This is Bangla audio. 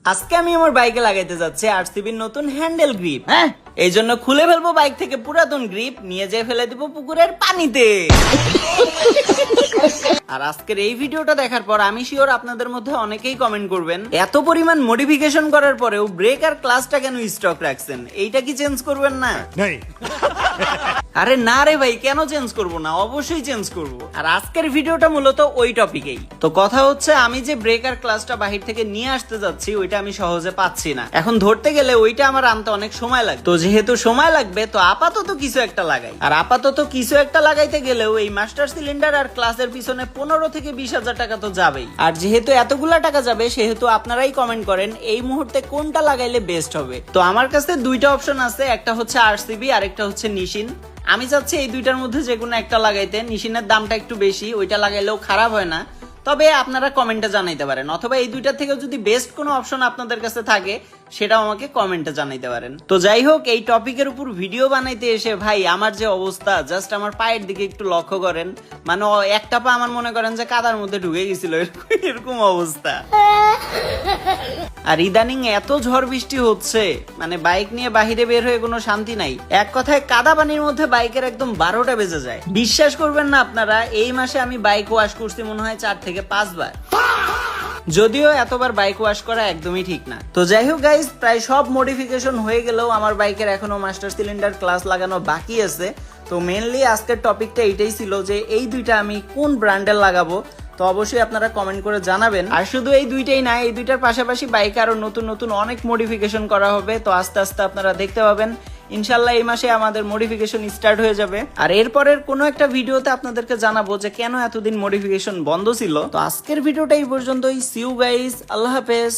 আজকে আমি আমার বাইকে লাগাইতে যাচ্ছি আরসিবির নতুন হ্যান্ডেল গ্রিপ। হ্যাঁ এই জন্য খুলে ফেলবো বাইক থেকে পুরাতন গ্রিপ, নিয়ে যেয়ে ফেলে দিব পুকুরের পানিতে। আর আজকের এই ভিডিওটা দেখার পর আমি শিওর আপনাদের মধ্যে অনেকেই কমেন্ট করবেন, এত পরিমাণ মডিফিকেশন করার পরেও ব্রেক আর ক্লাসটা কেন স্টক রাখছেন, এইটা কি চেঞ্জ করবেন না? আরে না রে ভাই, কেন চেঞ্জ করব না, অবশ্যই চেঞ্জ করব। আর আজকের ভিডিওটা মূলত ওই টপিকেই। তো কথা হচ্ছে, আমি যে ব্রেক আর ক্লাসটা বাহির থেকে নিয়ে আসতে যাচ্ছি ওইটা আমি সহজে পাচ্ছি না। এখন ধরতে গেলে ওইটা আমার আনতে অনেক সময় লাগবে। তো যেহেতু সময় লাগবে, তো আপাতত কিছু একটা লাগাই। আর আপাতত কিছু একটা লাগাইতে গেলেও এই মাস্টার সিলিন্ডার আর ক্লাসের পিছনে 15 থেকে 20,000 টাকা তো যাবেই। আর যেহেতু এতগুলা টাকা যাবে, সেহেতু আপনারাই কমেন্ট করেন এই মুহূর্তে কোনটা লাগাইলে বেস্ট হবে। তো আমার কাছে দুইটা অপশন আছে, একটা হচ্ছে আরসিবি আর একটা হচ্ছে নিশিন। আমি চাচ্ছি এই দুইটার মধ্যে যে কোনো একটা লাগাইতে। নিশিনের দামটা একটু বেশি, ওইটা লাগাইলেও খারাপ হয় না, তবে আপনারা কমেন্টে জানাইতে পারেন। অথবা এই দুইটার থেকেও যদি বেস্ট কোনো অপশন আপনাদের কাছে থাকে, সেটাও আমাকে কমেন্টে জানাইতে পারেন। তো যাই হোক, এই টপিকের উপর ভিডিও বানাইতে এসে ভাই আমার যে অবস্থা, জাস্ট আমার পায়ের দিকে একটু লক্ষ্য করেন। মানে একটা পা আমার মনে করেন যে কাদার মধ্যে ঢুকে গেছিল, এরকম অবস্থা। আর ইদানিং এত ঝড় বৃষ্টি হচ্ছে, মানে বাইক নিয়ে বাহিরে বের হয়ে কোনো শান্তি নাই। এক কথায় কাদা পানির মধ্যে বাইকের একদম 12টা বেজে যায়। বিশ্বাস করবেন না আপনারা, এই মাসে আমি বাইক ওয়াশ করছি মনে হয় 4 থেকে 5 বার। যদিও এতবার বাইক ওয়াশ করা একদমই ঠিক না। তো যাই হোক গাইজ, প্রায় সব মডিফিকেশন হয়ে গেলেও আমার বাইকের এখনো মাস্টার সিলিন্ডার ক্লাস লাগানো বাকি আছে। তো মেনলি আজকের টপিকটা এটাই ছিল যে এই দুইটা আমি কোন ব্র্যান্ডের লাগাবো। তো অবশ্যই আপনারা কমেন্ট করে জানাবেন। আর শুধু এই দুইটাই না, এই দুইটার পাশাপাশি বাইকে আরো নতুন নতুন অনেক মডিফিকেশন করা হবে। তো আস্তে আস্তে আপনারা দেখতে পাবেন। ইনশাল্লাহ এই মাসে আমাদের মডিফিকেশন স্টার্ট হয়ে যাবে। আর এরপরের কোনো একটা ভিডিওতে আপনাদেরকে জানাবো যে কেন এতদিন মডিফিকেশন বন্ধ ছিল। তো আজকের ভিডিওটা এই পর্যন্তই। সি ইউ গাইস, আল্লাহ হাফেজ।